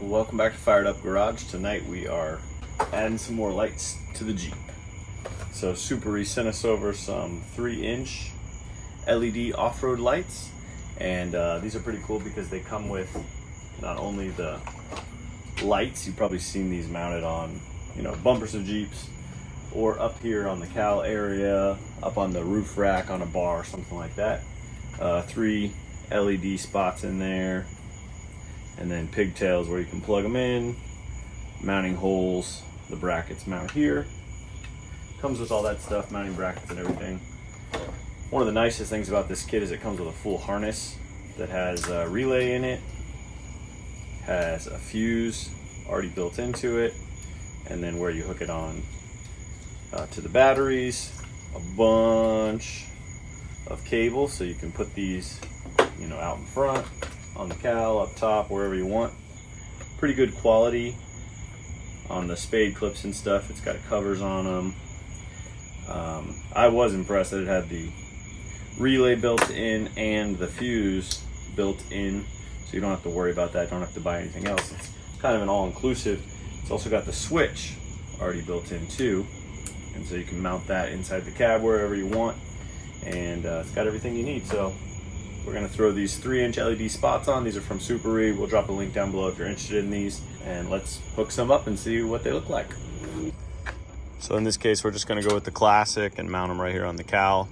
Welcome back to Fired Up Garage. Tonight we are adding some more lights to the Jeep. So Suparee sent us over some 3-inch LED off-road lights, and these are pretty cool because they come with not only the lights, you've probably seen these mounted on, bumpers of Jeeps, or up here on the cowl area, up on the roof rack on a bar, something like that. 3 LED spots in there, and then pigtails where you can plug them in, mounting holes, the brackets mount here. Comes with all that stuff, mounting brackets and everything. One of the nicest things about this kit is it comes with a full harness that has a relay in it, has a fuse already built into it, and then where you hook it on to the batteries, a bunch of cables so you can put these out in front, on the cowl, up top, wherever you want. Pretty good quality on the spade clips and stuff. It's got covers on them. I was impressed that it had the relay built in and the fuse built in, so you don't have to worry about that. Don't have to buy anything else. It's kind of an all-inclusive. It's also got the switch already built in too, and so you can mount that inside the cab wherever you want, and it's got everything you need. So we're going to throw these 3-inch LED spots on. These are from Suparee. We'll drop a link down below if you're interested in these, and let's hook some up and see what they look like. So in this case, we're just going to go with the classic and mount them right here on the cowl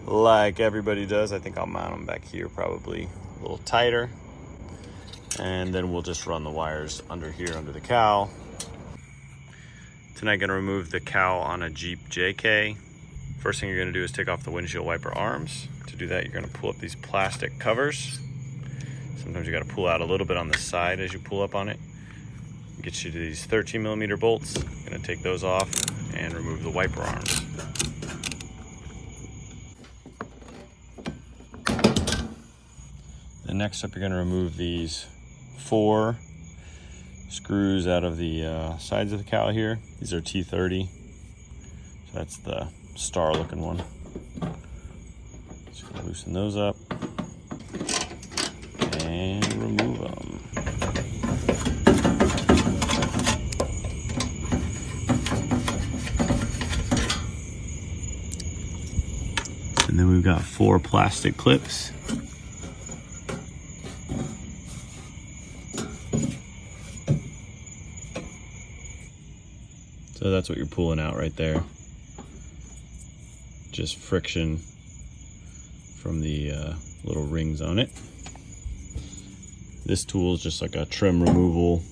like everybody does. I think I'll mount them back here probably a little tighter, and then we'll just run the wires under here under the cowl. Tonight, going to remove the cowl on a Jeep JK. First thing you're going to do is take off the windshield wiper arms. To do that, you're going to pull up these plastic covers. Sometimes you got to pull out a little bit on the side as you pull up on it. Get you to these 13mm bolts. Going to take those off and remove the wiper arms. Then next up, you're going to remove these 4 screws out of the sides of the cowl here. These are T30. So that's the star looking one. Just gonna loosen those up and remove them. And then we've got 4 plastic clips. So that's what you're pulling out right there. Just friction from the little rings on it. This tool is just like a trim removal.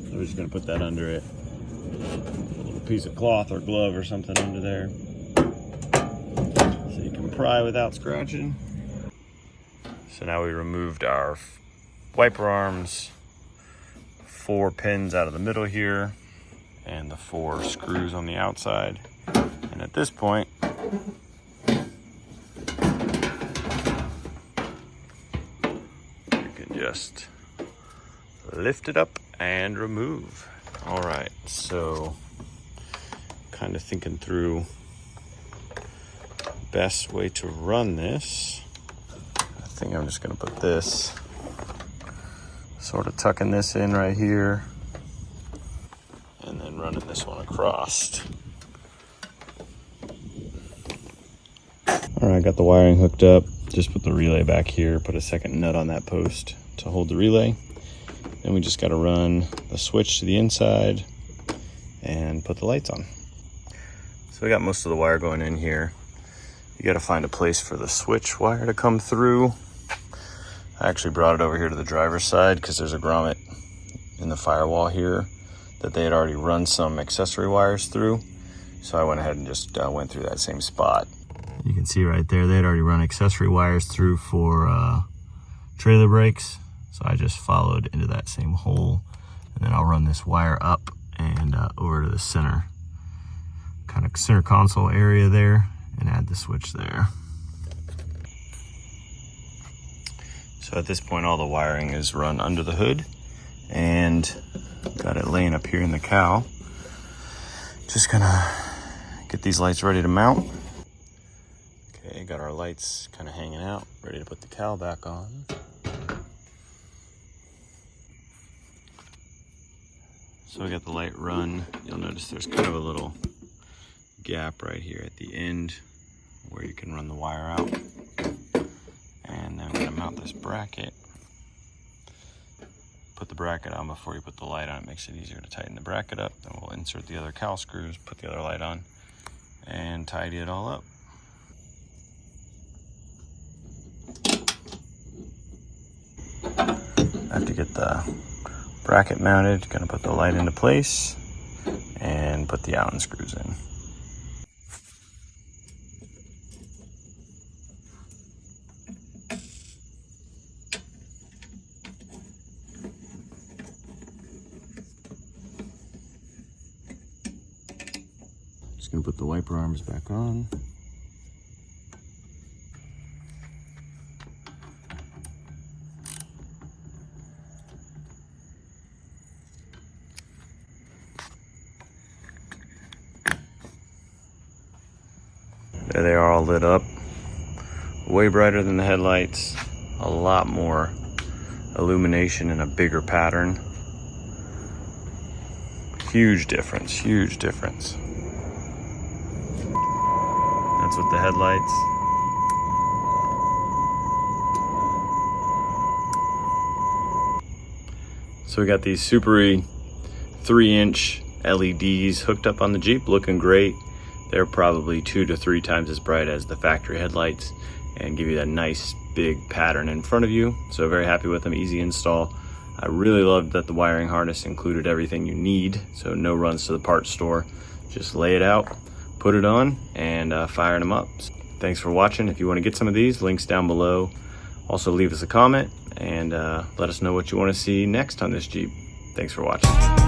We're just gonna put that under it. A little piece of cloth or glove or something under there, so you can pry without scratching. So now we removed our wiper arms, 4 pins out of the middle here, and the 4 screws on the outside. And at this point, you can just lift it up and remove. All right, so kind of thinking through best way to run this. I think I'm just gonna put this, sort of tucking this in right here, and then running this one across. All right, got the wiring hooked up. Just put the relay back here, put a second nut on that post to hold the relay. Then we just gotta run the switch to the inside and put the lights on. So we got most of the wire going in here. You gotta find a place for the switch wire to come through. I actually brought it over here to the driver's side because there's a grommet in the firewall here that they had already run some accessory wires through. So I went ahead and just went through that same spot. You can see right there, they had already run accessory wires through for trailer brakes. So I just followed into that same hole, and then I'll run this wire up and over to the center console area there and add the switch there. So at this point, all the wiring is run under the hood, and got it laying up here in the cowl. Just gonna get these lights ready to mount. Okay, got our lights kind of hanging out, ready to put the cowl back on. So I got the light run. You'll notice there's kind of a little gap right here at the end where you can run the wire out. And then I'm gonna mount this bracket. Put the bracket on before you put the light on. It makes it easier to tighten the bracket up. Then we'll insert the other cowl screws, put the other light on, and tidy it all up. After you get the bracket mounted, gonna put the light into place and put the Allen screws in. Just gonna put the wiper arms back on. There they are, all lit up. Way brighter than the headlights. A lot more illumination and a bigger pattern. Huge difference, huge difference. That's with the headlights. So we got these Suparee 3-inch LEDs hooked up on the Jeep, looking great. They're probably 2 to 3 times as bright as the factory headlights and give you that nice big pattern in front of you. So very happy with them, easy install. I really loved that the wiring harness included everything you need, so no runs to the parts store. Just lay it out, put it on, and firing them up. Thanks for watching. If you want to get some of these, links down below. Also leave us a comment and let us know what you want to see next on this Jeep. Thanks for watching.